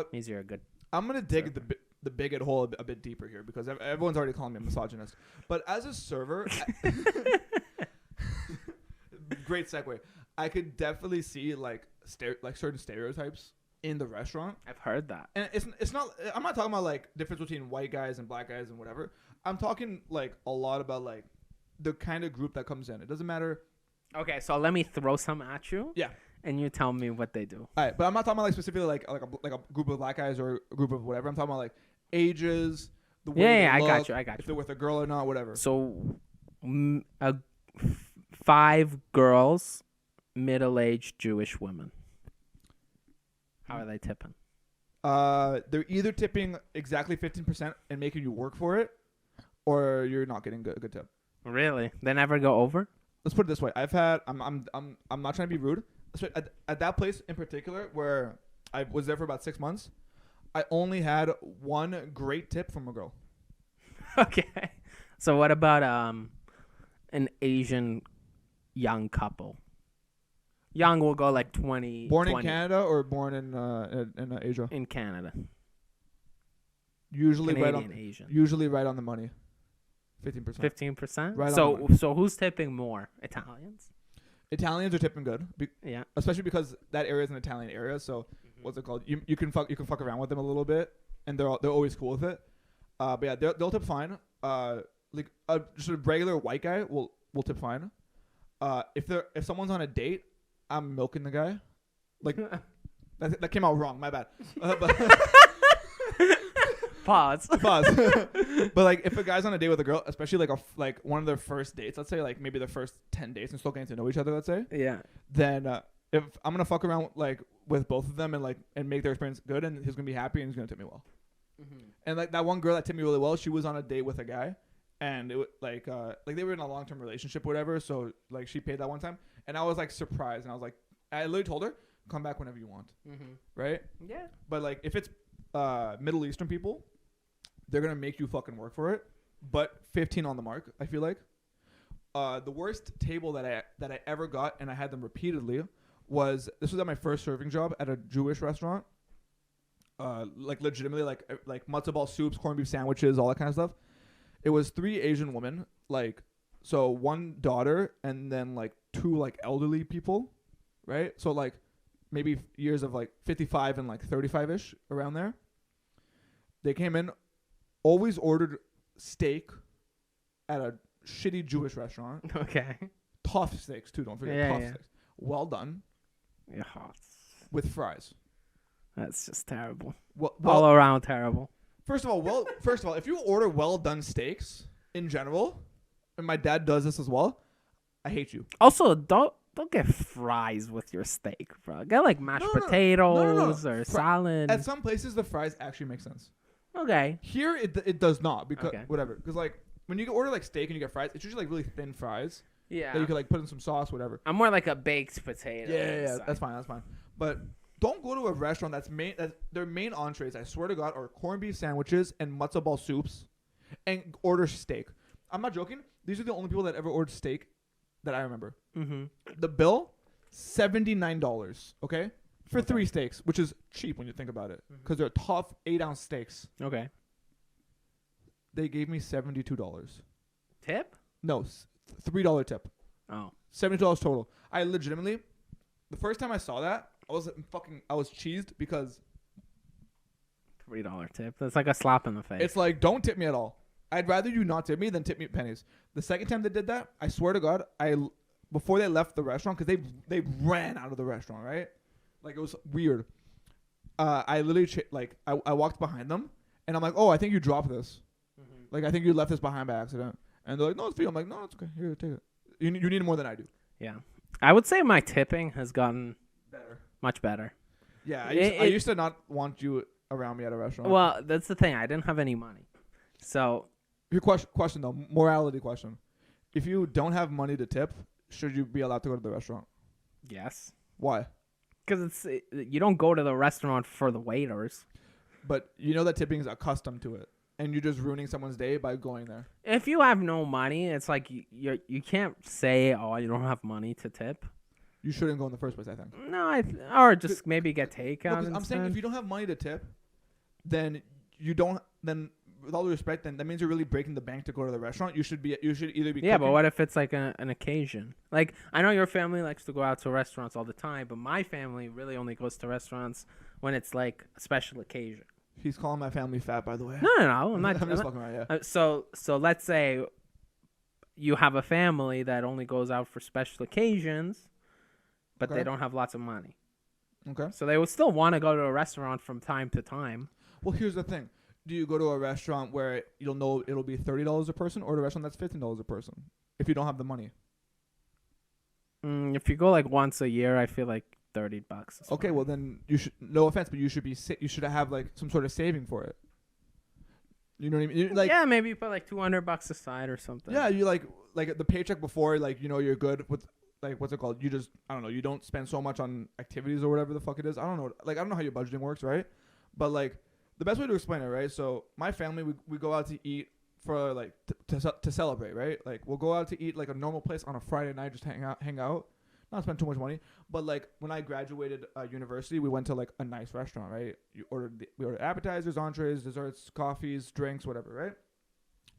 what? Means you're a good. I'm gonna dig the bigot hole a bit deeper here because everyone's already calling me a misogynist. But as a server, great segue. I could definitely see like certain stereotypes in the restaurant. I've heard that. And it's not. I'm not talking about like difference between white guys and black guys and whatever. I'm talking like a lot about like the kind of group that comes in. It doesn't matter. Okay, so let me throw some at you. Yeah. And you tell me what they do. All right, but I'm not talking about like specifically like a group of black guys or a group of whatever. I'm talking about like ages, the way they I look, got you. if they're with a girl or not, whatever. So, 5 girls, middle-aged Jewish women. How are they tipping? They're either tipping exactly 15% and making you work for it, or you're not getting a good tip. Really? They never go over? Let's put it this way. I'm not trying to be rude. At that place in particular, where I was there for about 6 months, I only had one great tip from a girl. Okay. So what about an Asian young couple? Young will go like 20. Born 20. in Canada or born in Asia? In Canada. Usually Canadian, Asian. Usually right on the money. 15%. 15%? Right on the money. So who's tipping more? Italians? Italians are tipping good. Yeah. Especially because that area is an Italian area, so what's it called? You can fuck around with them a little bit, and they're always cool with it. But yeah, they'll tip fine. Like just a regular white guy will tip fine. If someone's on a date, I'm milking the guy. Like that came out wrong. My bad. Pause. But like if a guy's on a date with a girl, especially like one of their first dates, let's say like maybe the first 10 dates and still getting to know each other, let's say. Yeah. Then if I'm gonna fuck around like with both of them and make their experience good, and he's gonna be happy and he's gonna tip me well. Mm-hmm. And like that one girl that tipped me really well, she was on a date with a guy, and it was like they were in a long-term relationship or whatever. So like she paid that one time, and I was like surprised, and I was like, I literally told her, come back whenever you want, right? Yeah. But like if it's Middle Eastern people, they're gonna make you fucking work for it. But 15 on the mark, I feel like. The worst table that I ever got, and I had them repeatedly, was at my first serving job at a Jewish restaurant. Like legitimately like matzo ball soups, corned beef sandwiches, all that kind of stuff. It was 3 Asian women, like so one daughter and then like 2 like elderly people, right? So like maybe years of like 55 and like 35ish around there. They came in, always ordered steak at a shitty Jewish restaurant. Okay. Tough steaks too, don't forget. Tough steaks. Well done. Yeah. With fries. That's just terrible. Well, all around terrible. First of all, if you order well done steaks in general, and my dad does this as well, I hate you. Also, don't get fries with your steak, bro. Get like mashed potatoes or salad. At some places, the fries actually make sense. Okay. Here, it does not because whatever. Because like when you order like steak and you get fries, it's usually like really thin fries. Yeah. That you could like put in some sauce, whatever. I'm more like a baked potato. Yeah. That's fine. But don't go to a restaurant that's their main entrees, I swear to God, are corned beef sandwiches and matzo ball soups, and order steak. I'm not joking. These are the only people that ever ordered steak that I remember. Mm-hmm. The bill, $79. Okay. For 3 steaks, which is cheap when you think about it, because they're tough 8-ounce steaks. Okay. They gave me $72. Tip? No, $3 tip. Oh. $72 total. I legitimately, the first time I saw that, I was cheesed because $3 tip. That's like a slap in the face. It's like, don't tip me at all. I'd rather you not tip me than tip me pennies. The second time they did that, I swear to God, before they left the restaurant, because they ran out of the restaurant, right? Like, it was weird. I literally, I walked behind them, and I'm like, oh, I think you dropped this. Mm-hmm. Like, I think you left this behind by accident. And they're like, no, it's for you. I'm like, no, it's okay. Here, take it. You need it more than I do. Yeah. I would say my tipping has gotten better. Much better. Yeah, I used to not want you around me at a restaurant. Well, that's the thing. I didn't have any money. So. Your question, though, morality question. If you don't have money to tip, should you be allowed to go to the restaurant? Yes. Why? Because you don't go to the restaurant for the waiters. But you know that tipping is accustomed to it, and you're just ruining someone's day by going there. If you have no money, it's like you can't say, oh, you don't have money to tip. you shouldn't go in the first place. I think. No, or just maybe get takeout. No, I'm saying if you don't have money to tip, then you don't. Then with all due respect, then that means you're really breaking the bank to go to the restaurant. You should either be. Yeah, cooking. but what if it's like an occasion? Like I know your family likes to go out to restaurants all the time, but my family really only goes to restaurants when it's like a special occasion. He's calling my family fat, by the way. No, I'm not. I'm just fucking around. Yeah. So let's say you have a family that only goes out for special occasions, but they don't have lots of money. Okay. So they would still want to go to a restaurant from time to time. Well, here's the thing. Do you go to a restaurant where you'll know it'll be $30 a person, or a restaurant that's $15 a person if you don't have the money? If you go like once a year, I feel like $30. Okay, well then you should. No offense, but you should have like some sort of saving for it. You know what I mean? Like, yeah, maybe you put like $200 aside or something. Yeah, you like the paycheck before, like you're good with like what's it called? You just I don't know. You don't spend so much on activities or whatever the fuck it is. I don't know. Like I don't know how your budgeting works, right? But like the best way to explain it, right? So my family, we go out to eat for like to celebrate, right? Like we'll go out to eat like a normal place on a Friday night, just hang out, not spend too much money. But like when I graduated university, we went to like a nice restaurant, right? We ordered appetizers, entrees, desserts, coffees, drinks, whatever, right?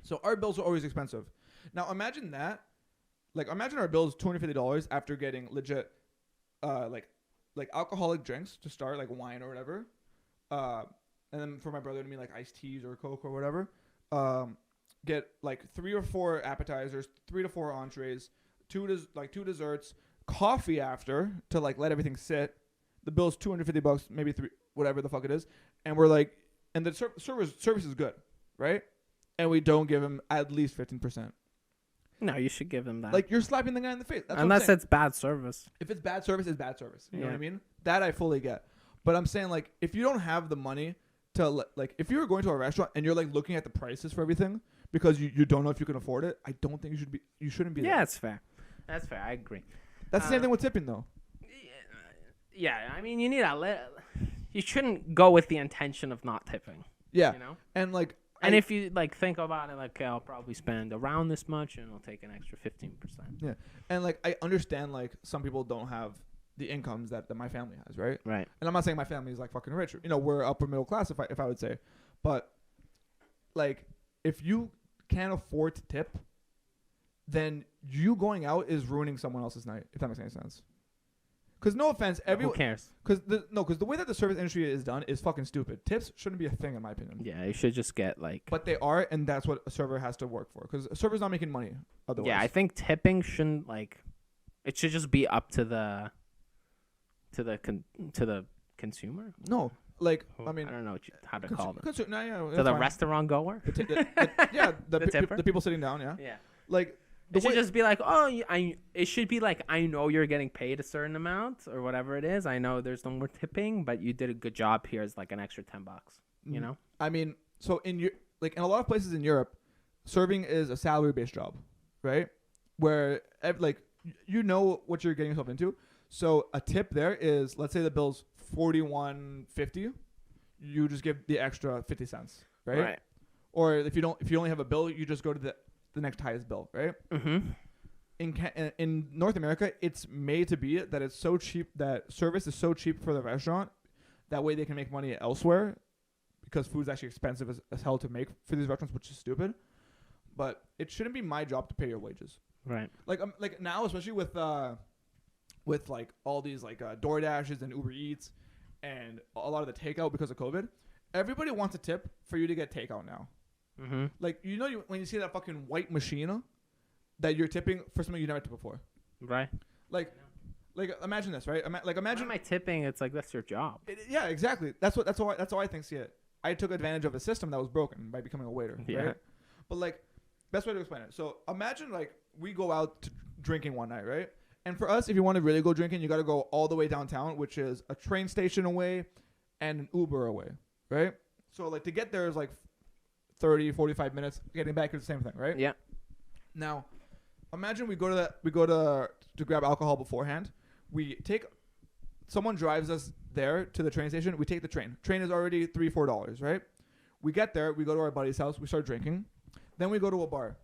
So our bills are always expensive. Now imagine that. Like imagine our bills $250 after getting legit, like alcoholic drinks to start, like wine or whatever, and then for my brother to mean like iced teas or Coke or whatever. Get like 3 or 4 appetizers, 3 to 4 entrees, 2 desserts, coffee after to like let everything sit. The bill's $250, maybe 3, whatever the fuck it is, and we're like, and the service is good, right? And we don't give him at least 15%. No, you should give him that. Like you're slapping the guy in the face. That's unless it's bad service. If it's bad service, it's bad service. You know what I mean? That I fully get. But I'm saying like if you don't have the money to like if you're going to a restaurant and you're like looking at the prices for everything because you don't know if you can afford it, I don't think you shouldn't be there. Yeah, that's fair. That's fair. I agree. That's the same thing with tipping though. Yeah, I mean you need you shouldn't go with the intention of not tipping. Yeah. You know? And like and if you like think about it, like okay, I'll probably spend around this much, and I'll take an extra 15%. Yeah, and like I understand like some people don't have the incomes that my family has, right? Right. And I'm not saying my family is like fucking rich. You know, we're upper middle class if I would say, but like if you can't afford to tip, then you going out is ruining someone else's night. If that makes any sense. Because no offense, Who cares? Because the way that the service industry is done is fucking stupid. Tips shouldn't be a thing in my opinion. Yeah, you should just get like. But they are, and that's what a server has to work for. Because a server's not making money otherwise. Yeah, I think tipping shouldn't like. It should just be up to the consumer. No, like I mean, I don't know how to call them. Yeah, To the restaurant goer. The people sitting down. Yeah. Yeah. Like. It should just be like, it should be like, I know you're getting paid a certain amount or whatever it is. I know there's no more tipping, but you did a good job. Here's like an extra $10, you know? I mean, so in a lot of places in Europe, serving is a salary-based job, right? Where like, you know what you're getting yourself into. So a tip there is, let's say the bill's $41.50, you just give the extra 50 cents, right? Right. Or if you only have a bill, you just go to the next highest bill, right? Mm-hmm. In North America, it's made to be that it's so cheap, that service is so cheap for the restaurant, that way they can make money elsewhere, because food's actually expensive as hell to make for these restaurants, which is stupid. But it shouldn't be my job to pay your wages. Right. Like now, especially with like all these like DoorDashes and Uber Eats and a lot of the takeout because of COVID, everybody wants a tip for you to get takeout now. Mm-hmm. Like, when you see that fucking white machine that you're tipping for something you never tipped before. Right. Like imagine this, right? Imagine. Why am I tipping? It's like, that's your job. Yeah, exactly. That's how I think see it. I took advantage of a system that was broken by becoming a waiter. Yeah. Right? But like, best way to explain it. So imagine like we go out to drinking one night, right? And for us, if you want to really go drinking, you got to go all the way downtown, which is a train station away and an Uber away, right? So like to get there is like 30, 45 minutes. Getting back is the same thing, right? Yeah. Now, imagine we go to grab alcohol beforehand. Someone drives us there to the train station. We take the train. Train is already $3-4, right? We get there. We go to our buddy's house. We start drinking. Then we go to a bar,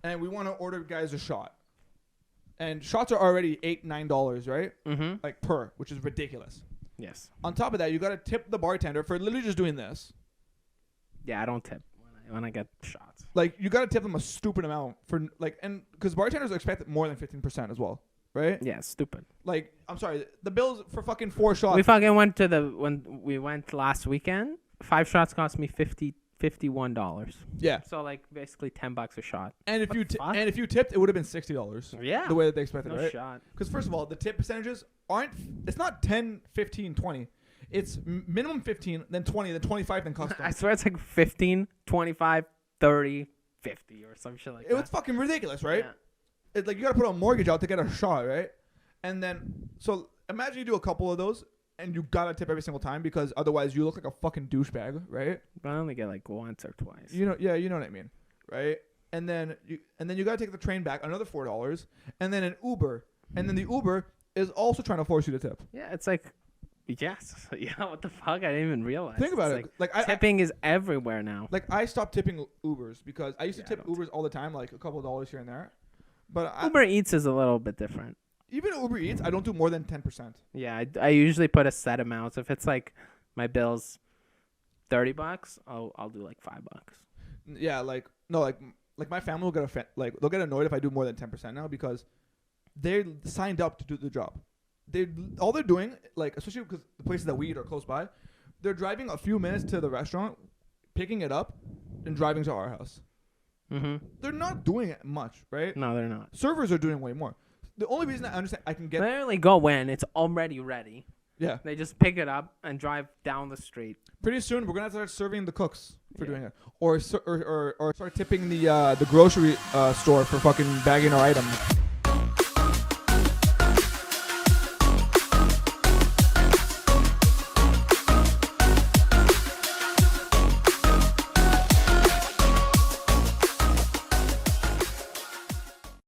and we want to order guys a shot. and shots are already $8-9, right? Mm-hmm. Like per, which is ridiculous. Yes. On top of that, you got to tip the bartender for literally just doing this. Yeah, I don't tip when I get shots. Like, you got to tip them a stupid amount for, like, and because bartenders expect more than 15% as well, right? Yeah, stupid. Like, I'm sorry, the bills for fucking 4 shots. We fucking went to when we went last weekend. 5 shots cost me $51. Yeah. So like basically $10 a shot. And if you tipped, it would have been $60. Yeah. The way that they expected, No right? shot. Because first of all, the tip percentages aren't. It's not 10, 15, 20. It's minimum 15, then 20, then 25, then custom. I swear it's like 15, 25, 30, 50 or some shit like that. It was fucking ridiculous, right? Yeah. It's like you got to put a mortgage out to get a shot, right? And then so imagine you do a couple of those and you got to tip every single time because otherwise you look like a fucking douchebag, right? But I only get like once or twice. You know, yeah, you know what I mean, right? And then you got to take the train back, another $4, and then an Uber, and then the Uber is also trying to force you to tip. Yeah, it's like, yes, yeah. What the fuck? I didn't even realize. Think about it. Like tipping is everywhere now. Like I stopped tipping Ubers because I used to Yeah, tip Ubers all the time, like a couple of dollars here and there. But Uber Eats is a little bit different. even Uber Eats, I don't do more than 10%. Yeah, I usually put a set amount. If it's like my bill's $30, I'll do like $5. Yeah, like no, like my family will get they'll get annoyed if I do more than 10% now because they're signed up to do the job. All they're doing, like especially because the places that we eat are close by, they're driving a few minutes to the restaurant, picking it up, and driving to our house. Mm-hmm. They're not doing it much, right? No, they're not. Servers are doing way more. The only reason I understand I can get They only go when it's already ready. yeah. They just pick it up and drive down the street. Pretty soon we're gonna have to start serving the cooks for doing it, or start tipping the grocery store for fucking bagging our items.